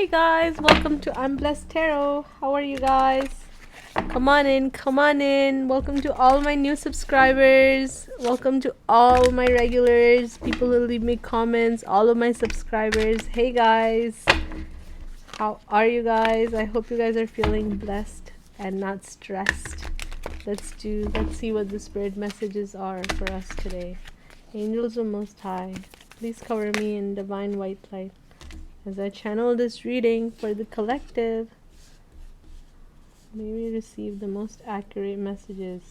Hey guys, welcome to I'm Blessed Tarot. How are you guys? Come on in, come on in. Welcome to all my new subscribers. Welcome to all my regulars, people who leave me comments, all of my subscribers. Hey guys, how are you guys? I hope you guys are feeling blessed and not stressed. Let's see what the spirit messages are for us today. Angels of Most High, please cover me in divine white light as I channel this reading for the collective. May we receive the most accurate messages.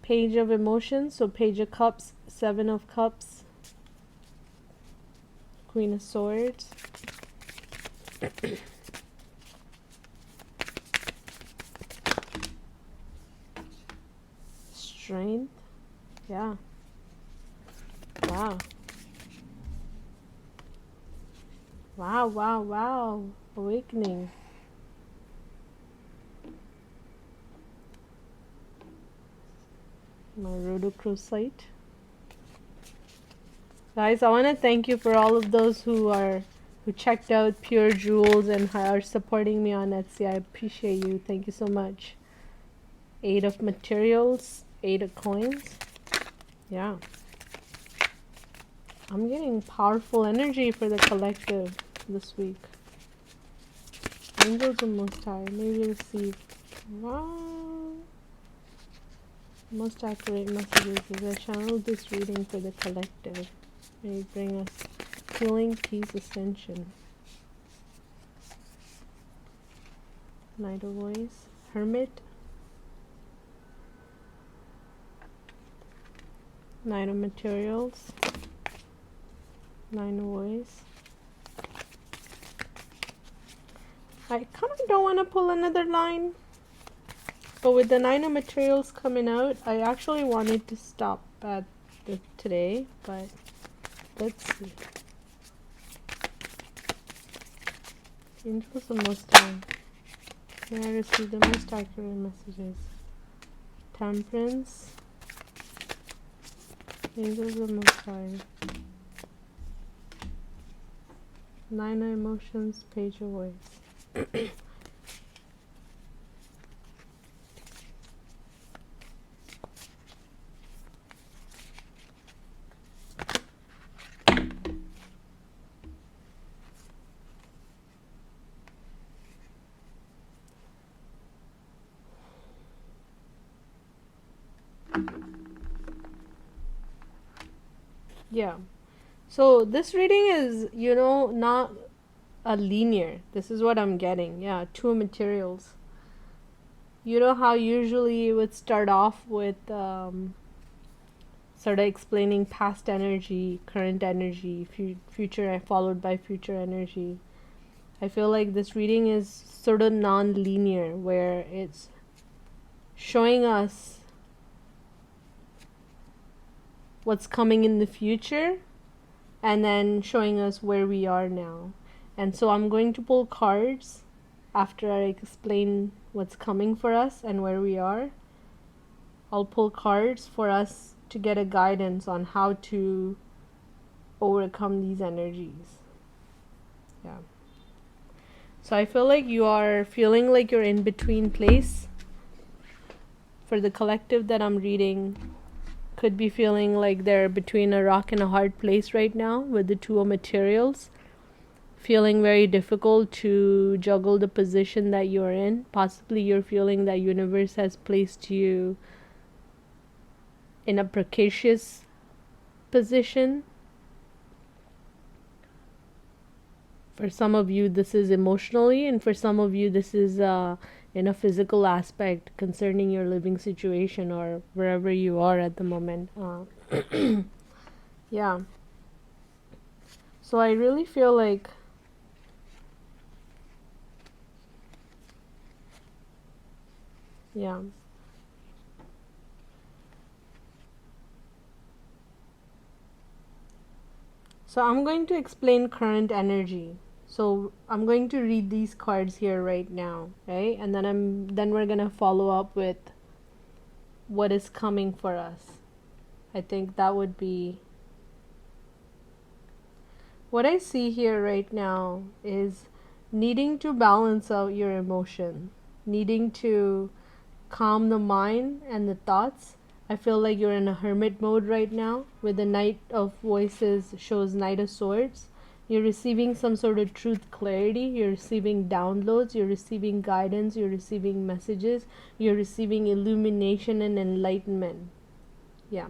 Page of Emotions, so Page of Cups, Seven of Cups, Queen of Swords, Strength, yeah, wow. Wow, wow, wow. Awakening. My rhodochrosite. Guys, I want to thank you for all of those who checked out Pure Jewels and are supporting me on Etsy. I appreciate you. Thank you so much. 8 of materials, 8 of coins. Yeah. I'm getting powerful energy for the collective this week. Angels of Most High, may we receive most accurate messages as I channel this reading for the collective. May it bring us healing, peace, ascension. Knight of Voice, Hermit, Knight of Materials, Nine of Voice. I kind of don't want to pull another line, but with the Nine of Materials coming out, I actually wanted to stop at today, but let's see. Angels of Most High, may I receive the most accurate messages. Temperance, Angels of Most High, Nine of Emotions, Page of Voice. Yeah, so this reading is, not a linear. This is what I'm getting. Yeah, 2 materials. You know how usually it would start off with sort of explaining past energy, current energy, future, followed by future energy. I feel like this reading is sort of non-linear, where it's showing us what's coming in the future and then showing us where we are now. And so I'm going to pull cards after I explain what's coming for us and where we are. I'll pull cards for us to get a guidance on how to overcome these energies. Yeah. So I feel like you are feeling like you're in between place. For the collective that I'm reading, could be feeling like they're between a rock and a hard place right now with the 2 of materials. Feeling very difficult to juggle the position that you're in. Possibly you're feeling that universe has placed you in a precarious position. For some of you, this is emotionally, and for some of you, this is in a physical aspect concerning your living situation or wherever you are at the moment. Yeah. So I really feel like yeah. So I'm going to explain current energy. So I'm going to read these cards here right now, right? And then we're going to follow up with what is coming for us. I think that would be What I see here right now is needing to balance out your emotion, needing to calm the mind and the thoughts. I feel like you're in a hermit mode right now, with the Knight of Voices shows Knight of Swords. You're receiving some sort of truth clarity, you're receiving downloads, you're receiving guidance, you're receiving messages, you're receiving illumination and enlightenment. Yeah.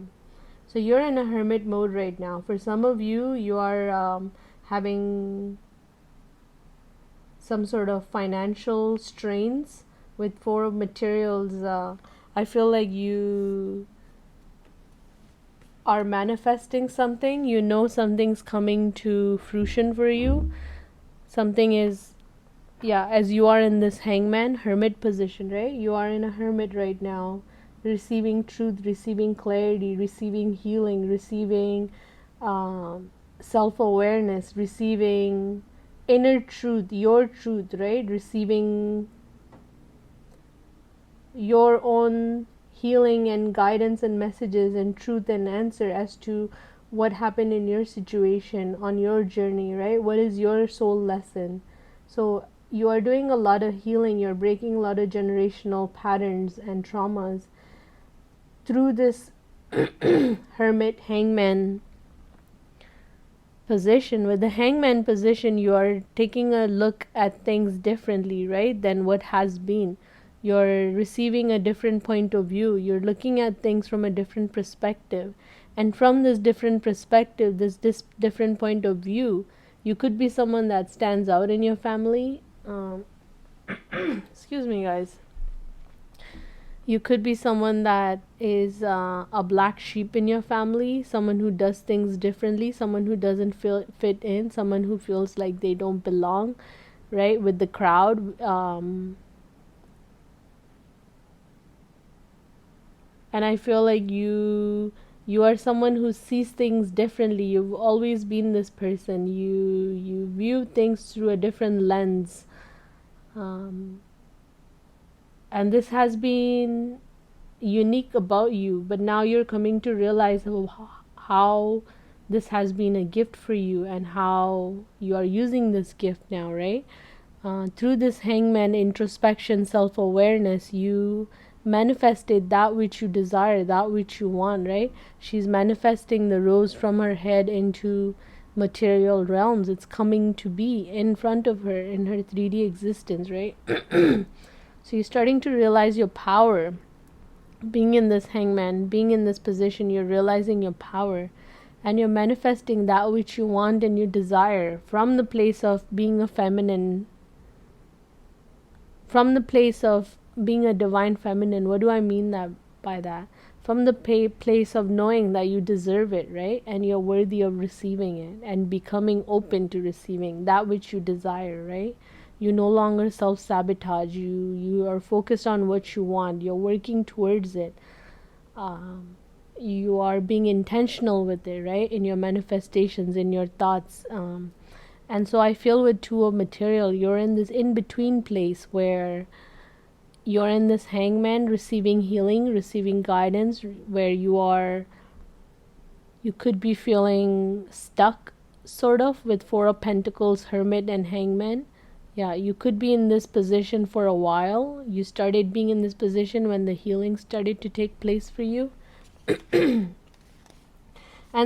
So you're in a hermit mode right now. For some of you, you are having some sort of financial strains with Four of Materials. I feel like you are manifesting something. You know something's coming to fruition for you. Something is, yeah, as you are in this hangman, hermit position, right? You are in a hermit right now, receiving truth, receiving clarity, receiving healing, receiving self-awareness, receiving inner truth, your truth, right? Receiving your own healing and guidance and messages and truth and answer as to what happened in your situation on your journey, right? What is your soul lesson? So you are doing a lot of healing, you're breaking a lot of generational patterns and traumas through this hermit hangman position. With the hangman position, you are taking a look at things differently, right, than what has been. You're receiving a different point of view. You're looking at things from a different perspective. And from this different perspective, this different point of view, you could be someone that stands out in your family. Excuse me, guys. You could be someone that is a black sheep in your family, someone who does things differently, someone who doesn't fit in, someone who feels like they don't belong, right, with the crowd. And I feel like you are someone who sees things differently. You've always been this person. You view things through a different lens. And this has been unique about you, but now you're coming to realize how this has been a gift for you and how you are using this gift now, right? Through this hangman introspection, self-awareness, you manifested that which you desire, that which you want, right? She's manifesting the rose from her head into material realms. It's coming to be in front of her in her 3D existence, right? So you're starting to realize your power. Being in this hangman, being in this position, you're realizing your power. And you're manifesting that which you want and you desire from the place of being a feminine, from the place of being a divine feminine. What do I mean by that? From the place of knowing that you deserve it, right? And you're worthy of receiving it and becoming open to receiving that which you desire, right? You no longer self-sabotage. You are focused on what you want. You're working towards it. You are being intentional with it, right? In your manifestations, in your thoughts. And so I feel with Two of Material, you're in this in-between place where you're in this hangman, receiving healing, receiving guidance, where you could be feeling stuck, sort of, with Four of Pentacles, Hermit, and Hangman. Yeah, you could be in this position for a while. You started being in this position when the healing started to take place for you. And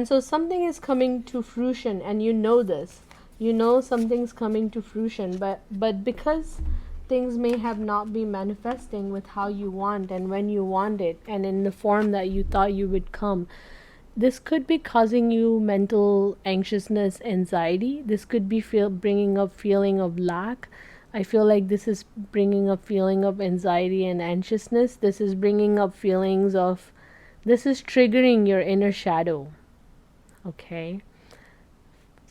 so something is coming to fruition, and you know this. You know something's coming to fruition, but because things may have not been manifesting with how you want and when you want it and in the form that you thought you would come, this could be causing you mental anxiousness, anxiety. This could be bringing up feeling of lack. I feel like this is bringing up feeling of anxiety and anxiousness. This is bringing up feelings of, this is triggering your inner shadow. Okay.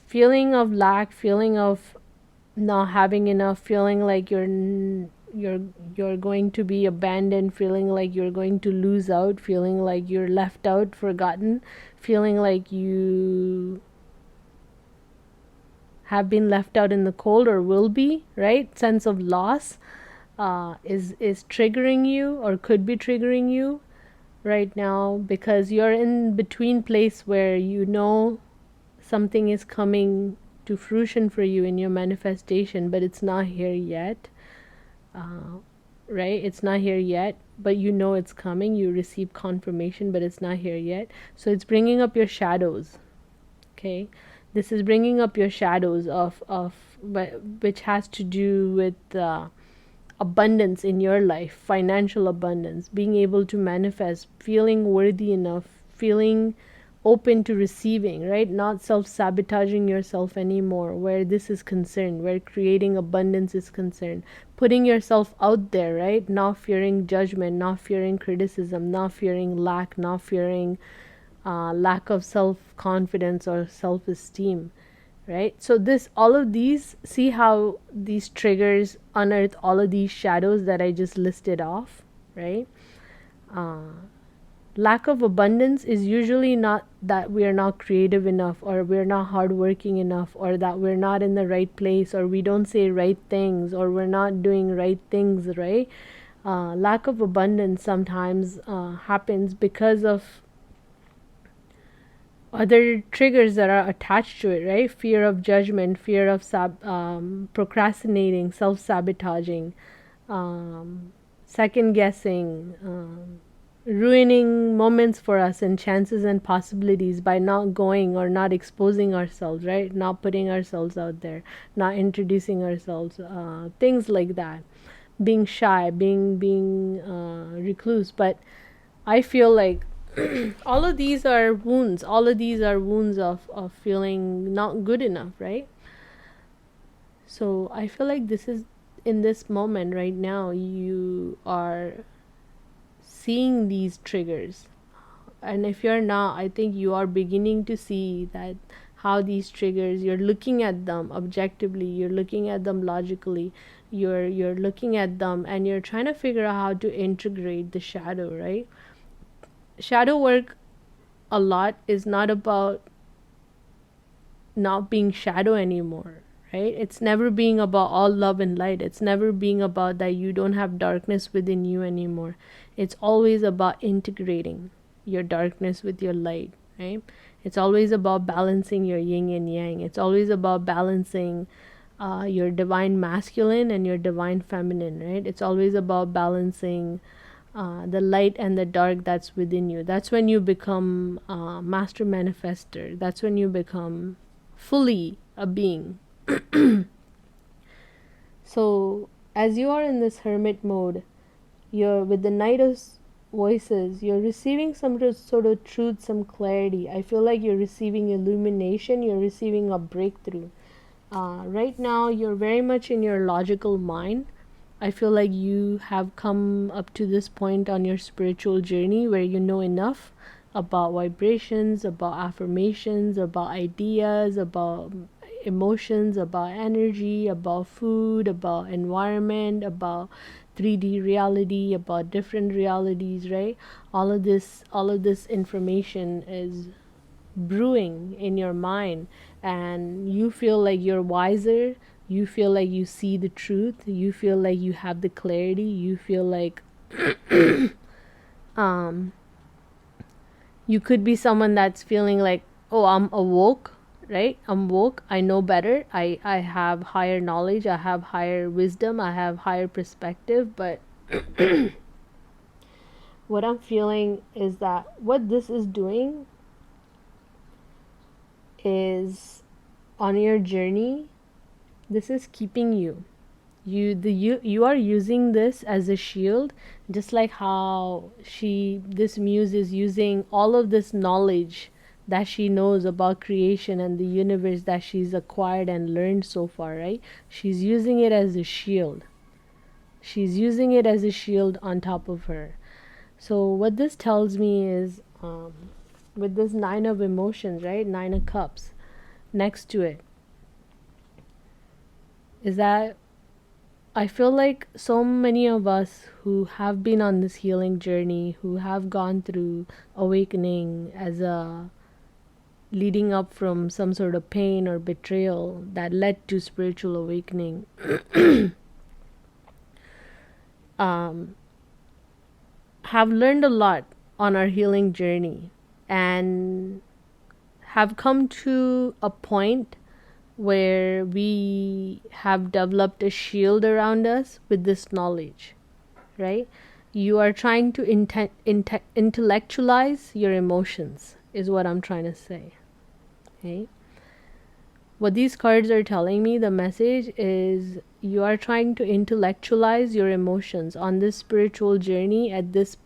Feeling of lack, feeling of not having enough, feeling like you're going to be abandoned, feeling like you're going to lose out, feeling like you're left out, forgotten, feeling like you have been left out in the cold or will be, right? Sense of loss is triggering you or could be triggering you right now, because you're in between place where you know something is coming to fruition for you in your manifestation, but it's not here yet. Right? It's not here yet, but you know it's coming. You receive confirmation, but it's not here yet. So it's bringing up your shadows. Okay, this is bringing up your shadows of which has to do with abundance in your life, financial abundance, being able to manifest, feeling worthy enough, feeling open to receiving, right? Not self-sabotaging yourself anymore where this is concerned, where creating abundance is concerned. Putting yourself out there, right? Not fearing judgment, not fearing criticism, not fearing lack, not fearing lack of self-confidence or self-esteem, right? So all of these, see how these triggers unearth all of these shadows that I just listed off, right? Lack of abundance is usually not that we are not creative enough, or we're not hardworking enough, or that we're not in the right place, or we don't say right things, or we're not doing right things, right? Lack of abundance sometimes happens because of other triggers that are attached to it, right? Fear of judgment, fear of procrastinating, self-sabotaging, second guessing, ruining moments for us and chances and possibilities by not going or not exposing ourselves, right? Not putting ourselves out there, not introducing ourselves, things like that. Being shy, being recluse. But I feel like all of these are wounds. All of these are wounds of feeling not good enough, right? So I feel like this is, in this moment right now, you are seeing these triggers. And if you're not, I think you are beginning to see that how these triggers, you're looking at them objectively, you're looking at them logically, you're looking at them and you're trying to figure out how to integrate the shadow, right? Shadow work a lot is not about not being shadow anymore, right? It's never being about all love and light. It's never being about that you don't have darkness within you anymore. It's always about integrating your darkness with your light, right? It's always about balancing your yin and yang. It's always about balancing your divine masculine and your divine feminine, right? It's always about balancing the light and the dark that's within you. That's when you become a master manifester. That's when you become fully a being. So as you are in this hermit mode, you're with the Knight of Voices, you're receiving some sort of truth, some clarity. I feel like you're receiving illumination, you're receiving a breakthrough. Right now you're very much in your logical mind. I feel like you have come up to this point on your spiritual journey where you know enough about vibrations, about affirmations, about ideas, about emotions, about energy, about food, about environment, about 3D reality, about different realities, right? All of this information is brewing in your mind, and you feel like you're wiser. You feel like you see the truth. You feel like you have the clarity. You feel like you could be someone that's feeling like, oh, I'm awoke, right? I'm woke. I know better. I have higher knowledge. I have higher wisdom. I have higher perspective. But what I'm feeling is that what this is doing is, on your journey, this is keeping you. You are using this as a shield, just like how this muse is using all of this knowledge that she knows about creation and the universe that she's acquired and learned so far, right? She's using it as a shield. She's using it as a shield on top of her. So what this tells me is, with this 9 of emotions, right? 9 of cups next to it, is that I feel like so many of us who have been on this healing journey, who have gone through awakening as a leading up from some sort of pain or betrayal that led to spiritual awakening, have learned a lot on our healing journey and have come to a point where we have developed a shield around us with this knowledge, right? You are trying to intellectualize your emotions, is what I'm trying to say. Okay? What these cards are telling me, the message is you are trying to intellectualize your emotions on this spiritual journey at this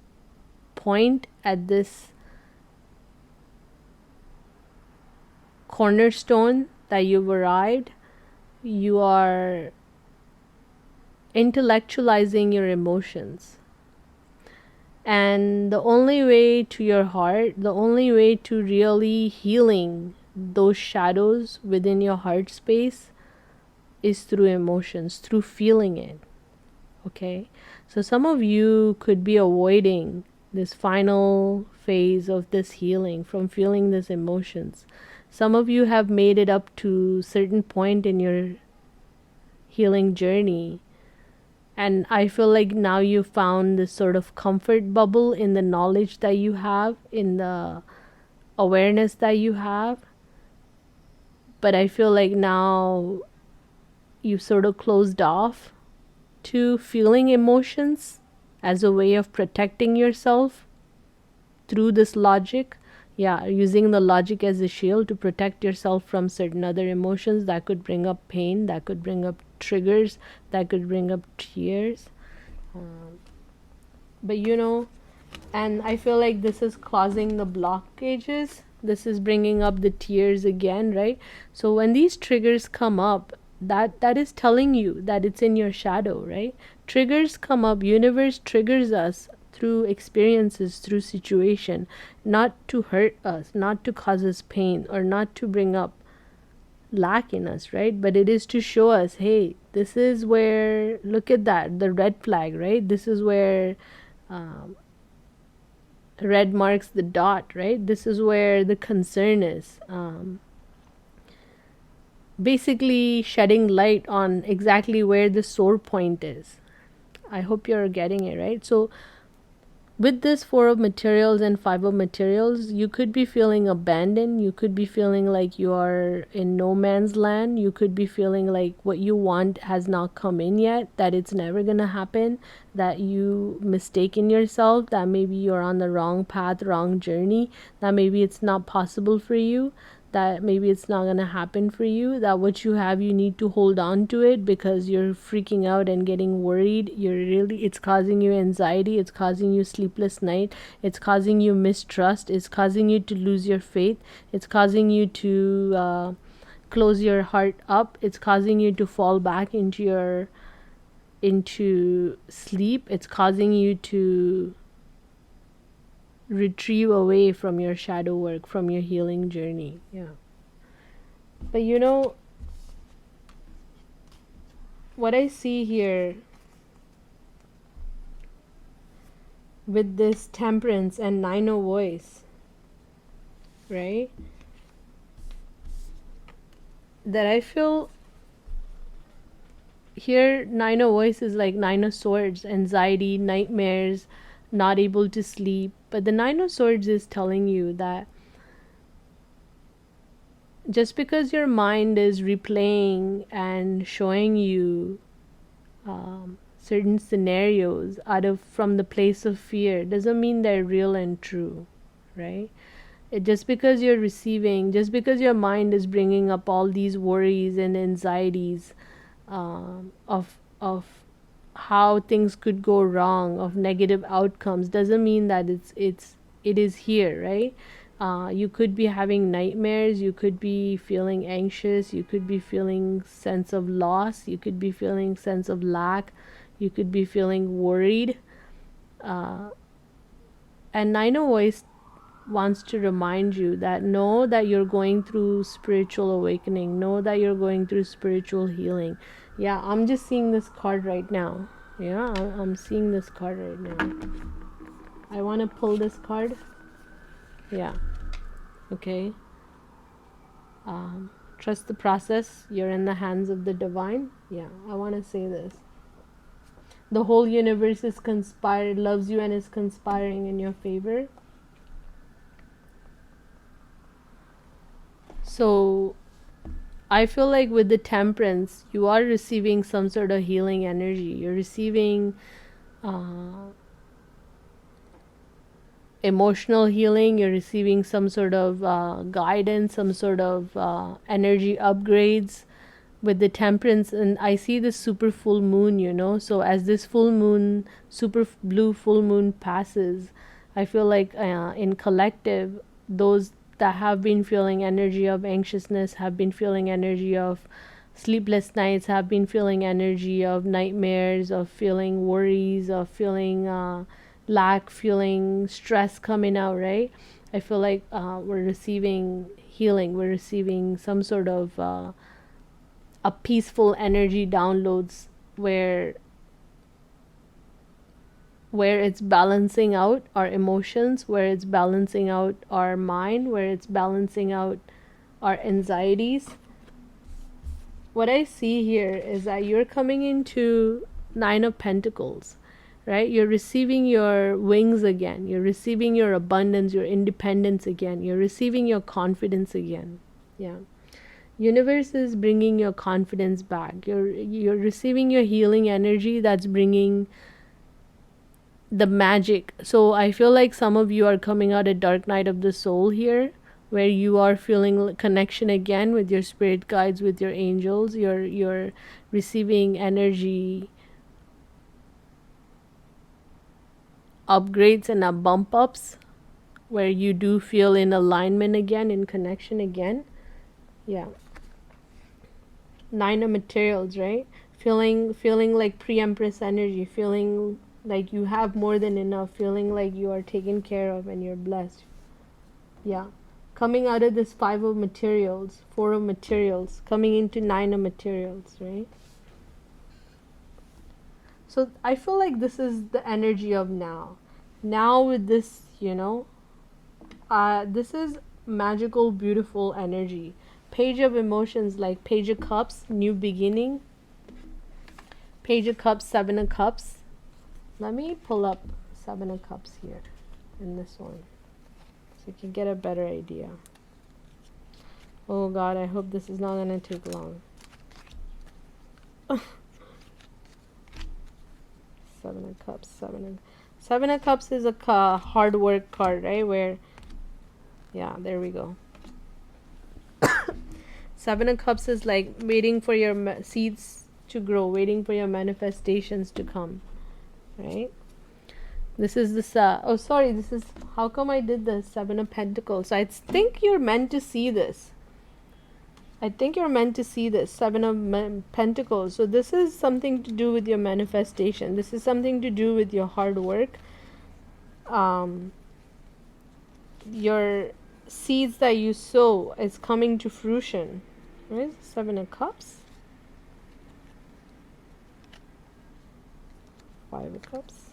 point, at this cornerstone that you've arrived. You are intellectualizing your emotions. And the only way to your heart, the only way to really healing those shadows within your heart space is through emotions, through feeling it. Okay? So some of you could be avoiding this final phase of this healing from feeling these emotions. Some of you have made it up to a certain point in your healing journey, and I feel like now you found this sort of comfort bubble in the knowledge that you have, in the awareness that you have. But I feel like now you sort of closed off to feeling emotions as a way of protecting yourself through this logic. Yeah, using the logic as a shield to protect yourself from certain other emotions that could bring up pain, that could bring up triggers, that could bring up tears. But and I feel like this is causing the blockages. This is bringing up the tears again, right? So when these triggers come up, that is telling you that it's in your shadow, right? Triggers come up, universe triggers us through experiences, through situation, not to hurt us, not to cause us pain, or not to bring up lack in us, right? But it is to show us, hey, this is where, look at that, the red flag, right? This is where red marks the dot, right? This is where the concern is. Basically shedding light on exactly where the sore point is. I hope you're getting it, right? So with this 4 of materials and 5 of materials, you could be feeling abandoned. You could be feeling like you are in no man's land. You could be feeling like what you want has not come in yet, that it's never going to happen, that you mistaken yourself, that maybe you're on the wrong path, wrong journey, that maybe it's not possible for you, that maybe it's not going to happen for you, that what you have, you need to hold on to it because you're freaking out and getting worried. It's causing you anxiety, it's causing you sleepless night, it's causing you mistrust, it's causing you to lose your faith, it's causing you to close your heart up, it's causing you to fall back into sleep, it's causing you to retrieve away from your shadow work, from your healing journey. Yeah. But what I see here with this temperance and 9 of voice, right? That I feel here 9 of voice is like 9 of swords, anxiety, nightmares, not able to sleep. But the 9 of swords is telling you that just because your mind is replaying and showing you certain scenarios from the place of fear doesn't mean they're real and true, right? Just because you're receiving, just because your mind is bringing up all these worries and anxieties of how things could go wrong, of negative outcomes, doesn't mean that it is here, right? You could be having nightmares, you could be feeling anxious, you could be feeling sense of loss, you could be feeling sense of lack, you could be feeling worried. And 9 of voice wants to remind you that know that you're going through spiritual awakening, know that you're going through spiritual healing. Yeah, I'm just seeing this card right now. Yeah, I'm seeing this card right now. I want to pull this card. Yeah. Okay. Trust the process. You're in the hands of the divine. Yeah, I want to say this. The whole universe is loves you and is conspiring in your favor. So I feel like with the temperance, you are receiving some sort of healing energy. You're receiving emotional healing. You're receiving some sort of guidance, some sort of energy upgrades with the temperance. And I see the super full moon, you know. So as this full moon, super blue full moon passes, I feel like in collective, those that have been feeling energy of anxiousness, have been feeling energy of sleepless nights, have been feeling energy of nightmares, of feeling worries, of feeling lack, feeling stress coming out, right? I feel like we're receiving healing. We're receiving some sort of a peaceful energy downloads where it's balancing out our emotions, where it's balancing out our mind, where it's balancing out our anxieties. What I see here is that you're coming into Nine of Pentacles, right? You're receiving your wings again. You're receiving your abundance, your independence again. You're receiving your confidence again. Yeah. Universe is bringing your confidence back. You're receiving your healing energy that's bringing the magic. So I feel like some of you are coming out a dark night of the soul here, where you are feeling connection again with your spirit guides, with your angels. You're receiving energy upgrades and bump ups, where you do feel in alignment again, in connection again. Yeah. Nine of materials, right? Feeling like pre-empress energy, feeling like you have more than enough, feeling like you are taken care of and you're blessed. Yeah. Coming out of this Five of Materials, Four of Materials, coming into Nine of Materials, right? So I feel like this is the energy of now. Now with this, you know, this is magical, beautiful energy. Page of Emotions, like Page of Cups, new beginning. Page of Cups, Seven of Cups. Let me pull up Seven of Cups here in this one, so you can get a better idea. Oh God, I hope this is not going to take long. Seven of Cups, Seven of Cups is a hard work card, right? Where, yeah, there we go. Seven of Cups is like waiting for your seeds to grow, waiting for your manifestations to come, right? This is this, oh sorry, this is, how come I did the Seven of Pentacles? I think you're meant to see this. I think you're meant to see this, Seven of Pentacles. So this is something to do with your manifestation. This is something to do with your hard work. Your seeds that you sow is coming to fruition. Right? Seven of Cups. Five of Cups.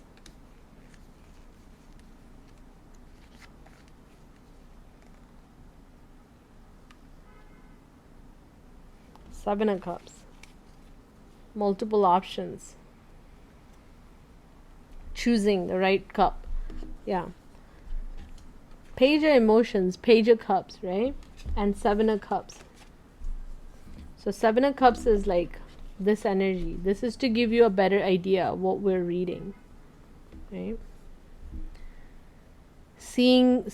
Seven of Cups. Multiple options. Choosing the right cup. Yeah. Page of Emotions, Page of Cups, right? And Seven of Cups. So Seven of Cups is like this energy. This is to give you a better idea of what we're reading, right? Seeing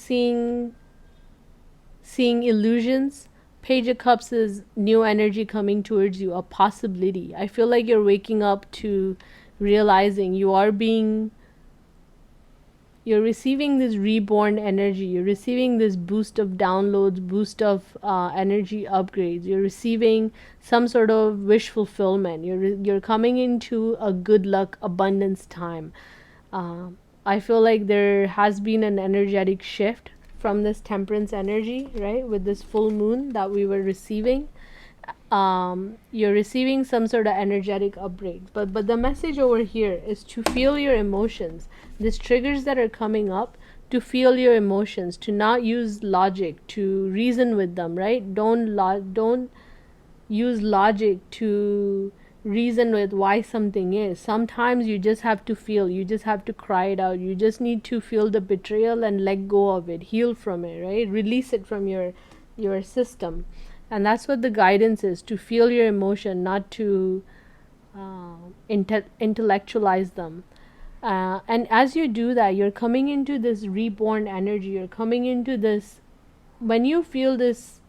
illusions. Page of Cups is new energy coming towards you, a possibility. I feel like you're waking up to realizing you're receiving this reborn energy. You're receiving this boost of downloads, boost of energy upgrades. You're receiving some sort of wish fulfillment. You're coming into a good luck, abundance time. I feel like there has been an energetic shift from this temperance energy, right? With this full moon that we were receiving. You're receiving some sort of energetic upgrade, but the message over here is to feel your emotions. These triggers that are coming up, to feel your emotions, to not use logic, to reason with them, right? Don't use logic to reason with why something is. Sometimes you just have to feel, you just have to cry it out. You just need to feel the betrayal and let go of it, heal from it, right? Release it from your system. And that's what the guidance is, to feel your emotion, not to intellectualize them. And as you do that, you're coming into this reborn energy. You're coming into this, when you feel this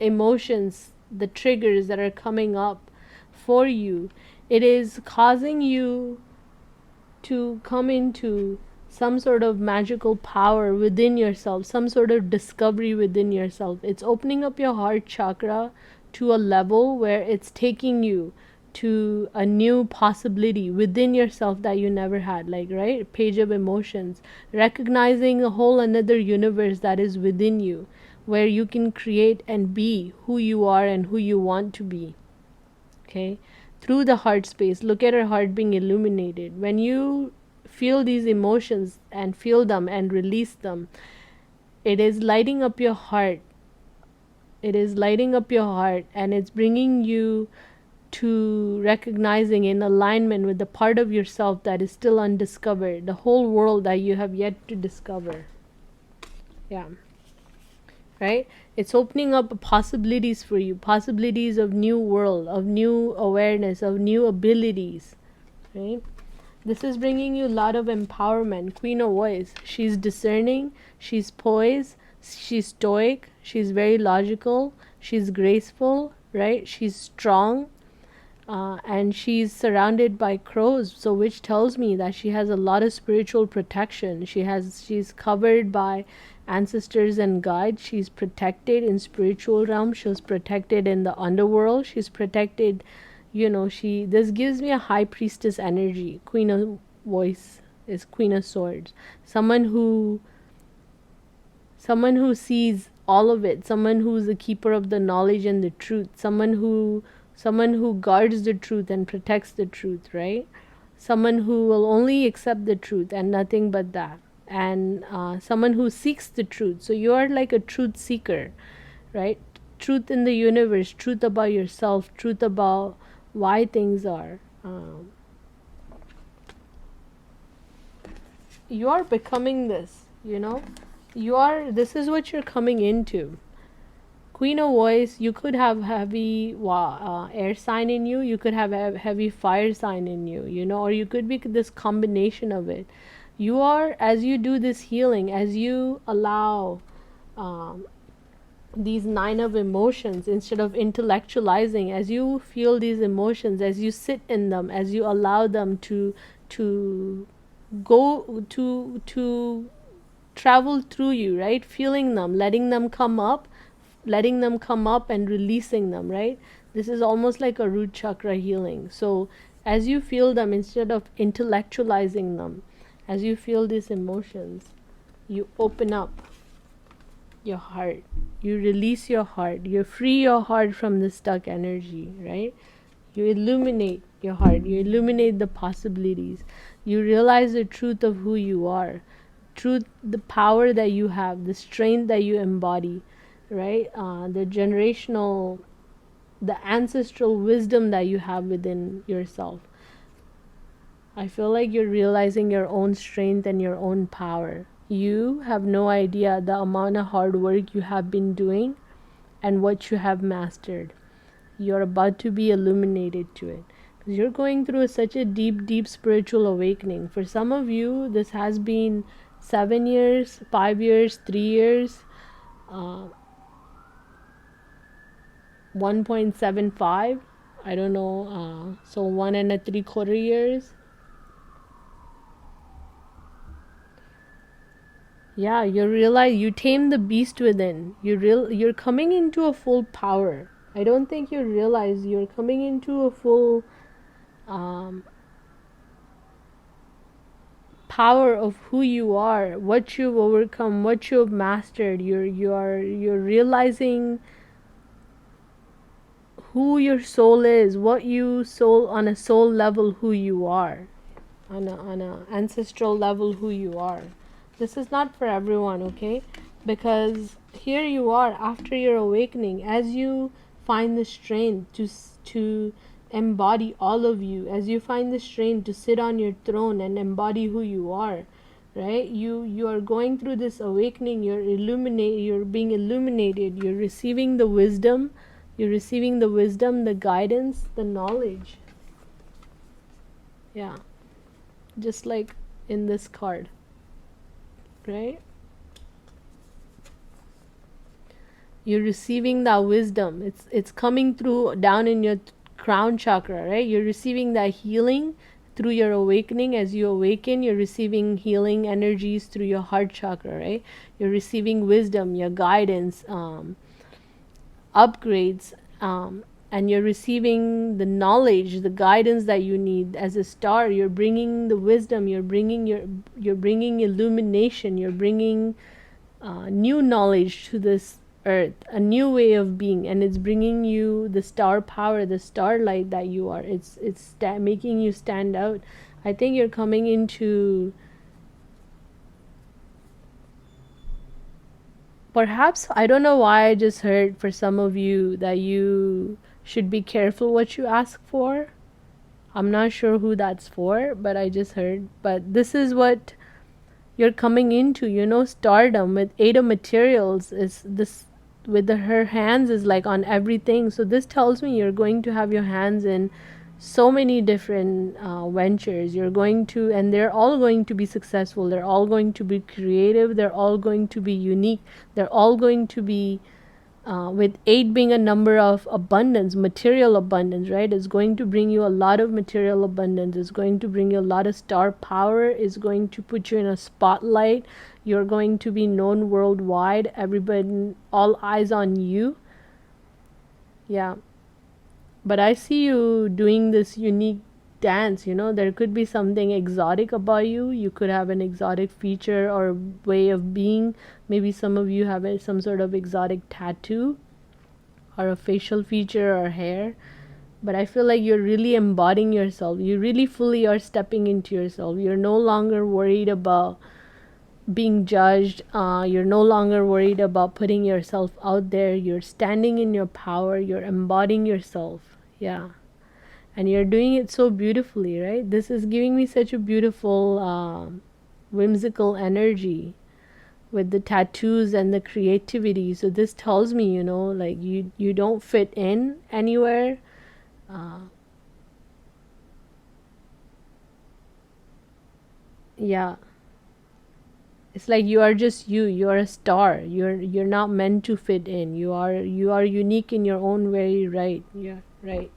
emotions, the triggers that are coming up for you, it is causing you to come into some sort of magical power within yourself, some sort of discovery within yourself. It's opening up your heart chakra to a level where it's taking you to a new possibility within yourself that you never had. Like, right, page of emotions, recognizing a whole another universe that is within you, where you can create and be who you are and who you want to be. Okay, through the heart space. Look at our heart being illuminated. When you feel these emotions and feel them and release them, it is lighting up your heart. It is lighting up your heart, and it's bringing you to recognizing, in alignment with the part of yourself that is still undiscovered, the whole world that you have yet to discover. Yeah. Right? It's opening up possibilities for you, possibilities of new world, of new awareness, of new abilities. Right? This is bringing you a lot of empowerment. Queen of Voice. She's discerning, she's poised, she's stoic, she's very logical, she's graceful, right? She's strong, and she's surrounded by crows, so which tells me that she has a lot of spiritual protection. She's covered by ancestors and guides. She's protected in spiritual realm. She's protected in the underworld. She's protected, this gives me a high priestess energy. Queen of Voice is Queen of Swords. Someone who sees all of it, someone who's the keeper of the knowledge and the truth, someone who guards the truth and protects the truth, right? Someone who will only accept the truth and nothing but that. And someone who seeks the truth. So you are like a truth seeker, right? Truth in the universe, truth about yourself, truth about why things are. You are becoming this, this is what you're coming into. Queen of Voice, you could have heavy air sign in you, you could have a heavy fire sign in you, or you could be this combination of it. You are, as you do this healing, as you allow these 9 of emotions, instead of intellectualizing, as you feel these emotions, as you sit in them, as you allow them to go to travel through you, right? Feeling them, letting them come up and releasing them, right? This is almost like a root chakra healing. So as you feel them, instead of intellectualizing them, as you feel these emotions, you open up your heart, you release your heart, you free your heart from the stuck energy, right? You illuminate your heart, you illuminate the possibilities, you realize the truth of who you are, the power that you have, the strength that you embody, right? The ancestral wisdom that you have within yourself. I feel like you're realizing your own strength and your own power. You have no idea the amount of hard work you have been doing and what you have mastered. You're about to be illuminated to it. Because you're going through such a deep, deep spiritual awakening. For some of you, this has been 7 years, 5 years, 3 years, 1.75, I don't know, so 1 3/4 years. Yeah, you realize you tame the beast within. You're coming into a full power. I don't think you realize you're coming into a full power of who you are, what you've overcome, what you've mastered. You're realizing who your soul is, what you soul on a soul level, who you are, on a ancestral level, who you are. This is not for everyone, okay? Because here you are after your awakening, as you find the strength to embody all of you, as you find the strength to sit on your throne and embody who you are, right? You are going through this awakening, you're being illuminated, you're receiving the wisdom, the guidance, the knowledge. Yeah, just like in this card, right? You're receiving that wisdom. It's coming through down in your crown chakra, right? You're receiving that healing through your awakening. As you awaken, you're receiving healing energies through your heart chakra, right? You're receiving wisdom, your guidance, upgrades, and you're receiving the knowledge, the guidance that you need. As a star, you're bringing the wisdom, you're bringing illumination, you're bringing new knowledge to this earth, a new way of being, and it's bringing you the star power, the starlight that you are. It's making you stand out. I think you're coming into, perhaps, I don't know why I just heard for some of you that you should be careful what you ask for. I'm not sure who that's for, but I just heard. But this is what you're coming into, stardom with Eight of Materials is this, with her hands is like on everything. So this tells me you're going to have your hands in so many different ventures. You're going to, and they're all going to be successful. They're all going to be creative. They're all going to be unique. They're all going to be, with 8 being a number of abundance, material abundance, right? It's going to bring you a lot of material abundance. It's going to bring you a lot of star power. It's going to put you in a spotlight. You're going to be known worldwide. Everybody, all eyes on you. Yeah. But I see you doing this unique dance, there could be something exotic about you. You could have an exotic feature or way of being. Maybe some of you have some sort of exotic tattoo or a facial feature or hair. But I feel like you're really embodying yourself. You really fully are stepping into yourself. You're no longer worried about being judged. You're no longer worried about putting yourself out there. You're standing in your power. You're embodying yourself. Yeah. And you're doing it so beautifully, right? This is giving me such a beautiful, whimsical energy with the tattoos and the creativity. So this tells me, like you don't fit in anywhere. Yeah. It's like you are just you. You are a star. You're not meant to fit in. You are unique in your own way, right? Yeah, right.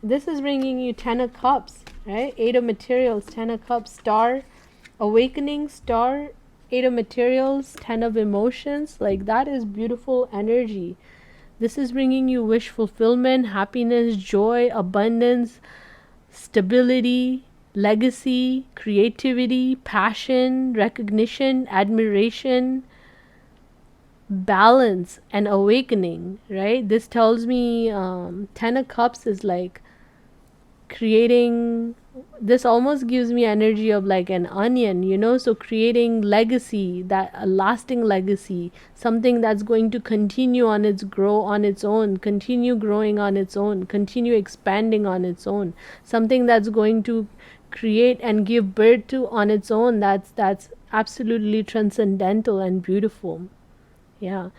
This is bringing you 10 of Cups, right? 8 of Materials, 10 of Cups, Star, Awakening, Star, 8 of Materials, 10 of Emotions. Like, that is beautiful energy. This is bringing you wish fulfillment, happiness, joy, abundance, stability, legacy, creativity, passion, recognition, admiration, balance, and awakening, right? This tells me 10 of Cups is like creating, this almost gives me energy of like an onion, so creating legacy, that a lasting legacy, something that's going to continue on grow on its own, continue growing on its own, continue expanding on its own, something that's going to create and give birth to on its own, that's absolutely transcendental and beautiful. Yeah.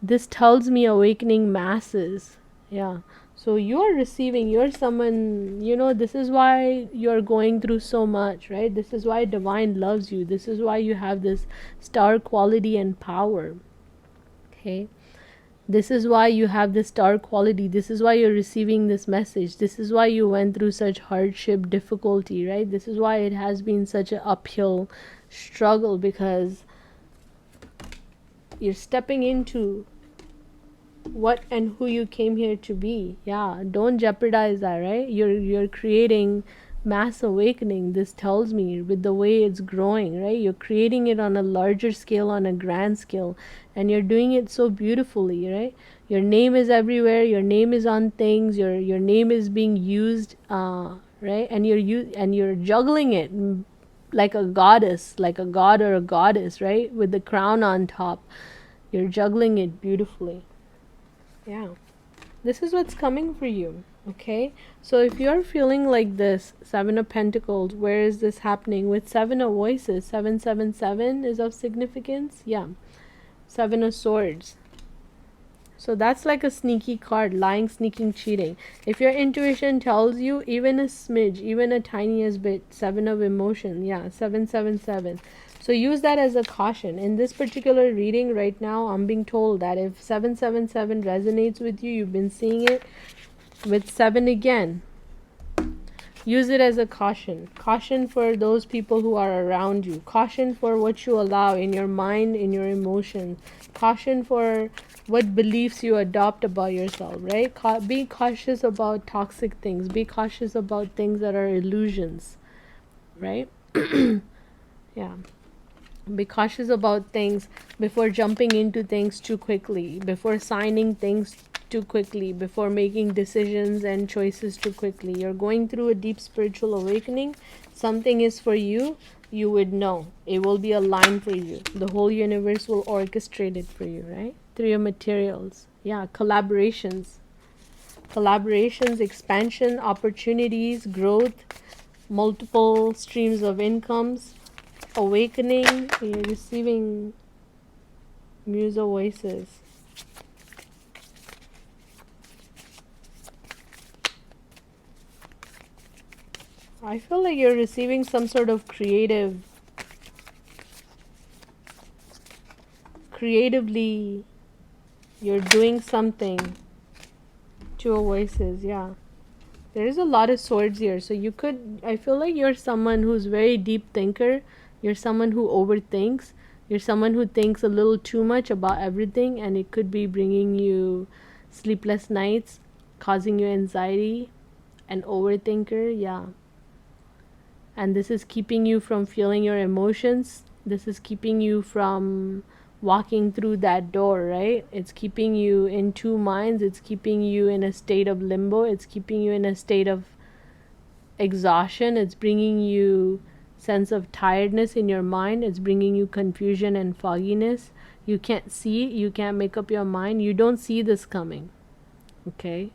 This tells me awakening masses. Yeah. So you're receiving, you're someone, this is why you're going through so much, right? This is why divine loves you. This is why you have this star quality and power. Okay. This is why you have this star quality. This is why you're receiving this message. This is why you went through such hardship, difficulty, right? This is why it has been such an uphill struggle, because you're stepping into what and who you came here to be. Yeah, don't jeopardize that, right? You're creating mass awakening. This tells me with the way it's growing, right? You're creating it on a larger scale, on a grand scale, and you're doing it so beautifully, right? Your name is everywhere. Your name is on things. Your name is being used, right? And you're juggling it like a goddess, like a god or a goddess, right? With the crown on top. You're juggling it beautifully. Yeah. This is what's coming for you. Okay, so if you're feeling like this, Seven of Pentacles, where is this happening? With Seven of Voices, 777 is of significance. Yeah, Seven of Swords. So that's like a sneaky card, lying, sneaking, cheating. If your intuition tells you even a smidge, even a tiniest bit, Seven of Emotion, yeah, 777. So use that as a caution. In this particular reading right now, I'm being told that if 777 resonates with you, you've been seeing it with 7 again. Use it as a caution. Caution for those people who are around you. Caution for what you allow in your mind, in your emotions. Caution for what beliefs you adopt about yourself, right? Be cautious about toxic things. Be cautious about things that are illusions, right? Yeah. Be cautious about things before jumping into things too quickly, before signing things too quickly, before making decisions and choices too quickly. You're going through a deep spiritual awakening. Something is for you. You would know. It will be aligned for you. The whole universe will orchestrate it for you, right? Through your materials. Yeah, collaborations. Collaborations, expansion, opportunities, growth, multiple streams of incomes, awakening. You're receiving Muse of Voices. I feel like you're receiving some sort of creatively, you're doing something. Two of Voices, yeah. There is a lot of swords here. So you could, I feel like you're someone who's very deep thinker. You're someone who overthinks. You're someone who thinks a little too much about everything, and it could be bringing you sleepless nights, causing you anxiety, an overthinker, yeah. And this is keeping you from feeling your emotions. This is keeping you from walking through that door, right? It's keeping you in two minds. It's keeping you in a state of limbo. It's keeping you in a state of exhaustion. It's bringing you sense of tiredness in your mind. It's bringing you confusion and fogginess. You can't see. You can't make up your mind. You don't see this coming. Okay?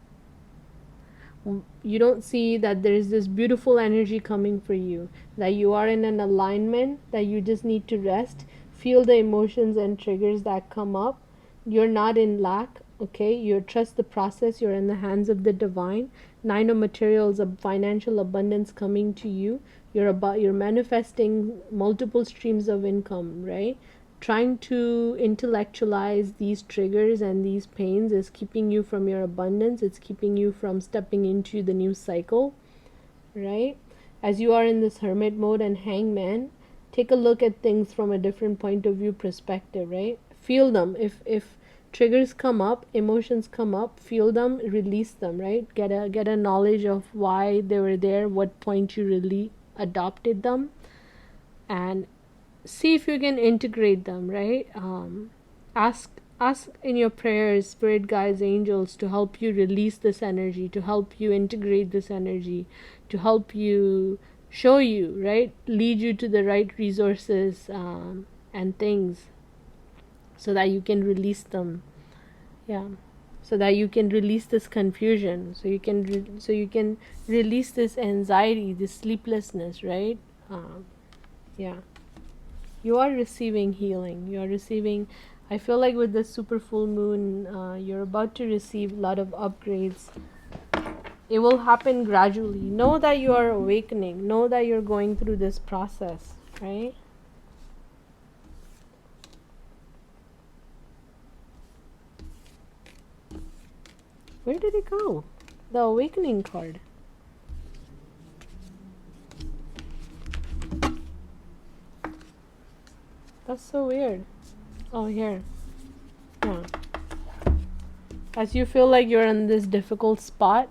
You don't see that there is this beautiful energy coming for you, that you are in an alignment, that you just need to rest, feel the emotions and triggers that come up. You're not in lack, okay? You trust the process. You're in the hands of the divine. Nine of materials, of financial abundance coming to you. You're manifesting multiple streams of income, right? Trying to intellectualize these triggers and these pains is keeping you from your abundance. It's keeping you from stepping into the new cycle, right? As you are in this hermit mode and hangman, take a look at things from a different point of view perspective, right? Feel them. If triggers come up, emotions come up, feel them, release them, right? Get a knowledge of why they were there, what point you really adopted them, and see if you can integrate them, right? Ask in your prayers, spirit guides, angels, to help you release this energy, to help you integrate this energy, to help you, show you, right? Lead you to the right resources and things, so that you can release them. Yeah. So that you can release this confusion, so you can release this anxiety, this sleeplessness, right? Yeah. You are receiving healing. You are receiving, I feel like with this super full moon, you're about to receive a lot of upgrades. It will happen gradually. Know that you are awakening. Know that you're going through this process, right? Where did it go? The awakening card. That's so weird. Oh, here. Yeah. As you feel like you're in this difficult spot,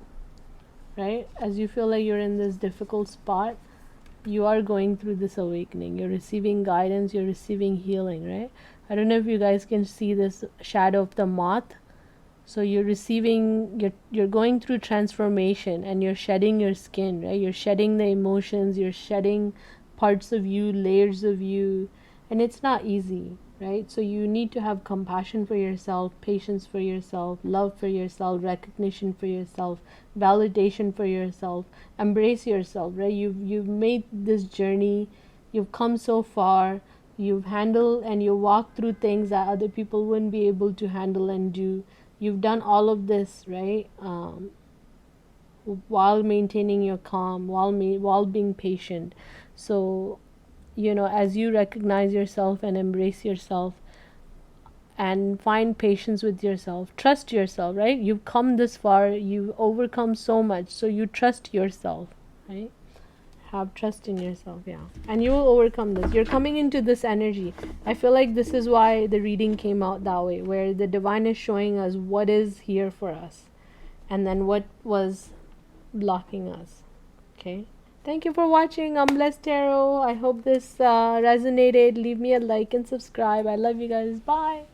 right? As you feel like you're in this difficult spot, you are going through this awakening. You're receiving guidance. You're receiving healing, right? I don't know if you guys can see this shadow of the moth. So you're receiving, you're going through transformation, and you're shedding your skin, right? You're shedding the emotions. You're shedding parts of you, layers of you. And it's not easy, right? So you need to have compassion for yourself, patience for yourself, love for yourself, recognition for yourself, validation for yourself, embrace yourself, right? You've made this journey, you've come so far, you've handled and you walked through things that other people wouldn't be able to handle and do. You've done all of this, right? While maintaining your calm, while being patient. So, as you recognize yourself and embrace yourself and find patience with yourself, trust yourself, right? You've come this far, you've overcome so much, so you trust yourself, right? Have trust in yourself, yeah, and you will overcome this. You're coming into this energy. I feel like this is why the reading came out that way, where the divine is showing us what is here for us and then what was blocking us. Okay, thank you for watching. I'm Blessed Tarot. I hope this resonated. Leave me a like and subscribe. I love you guys. Bye.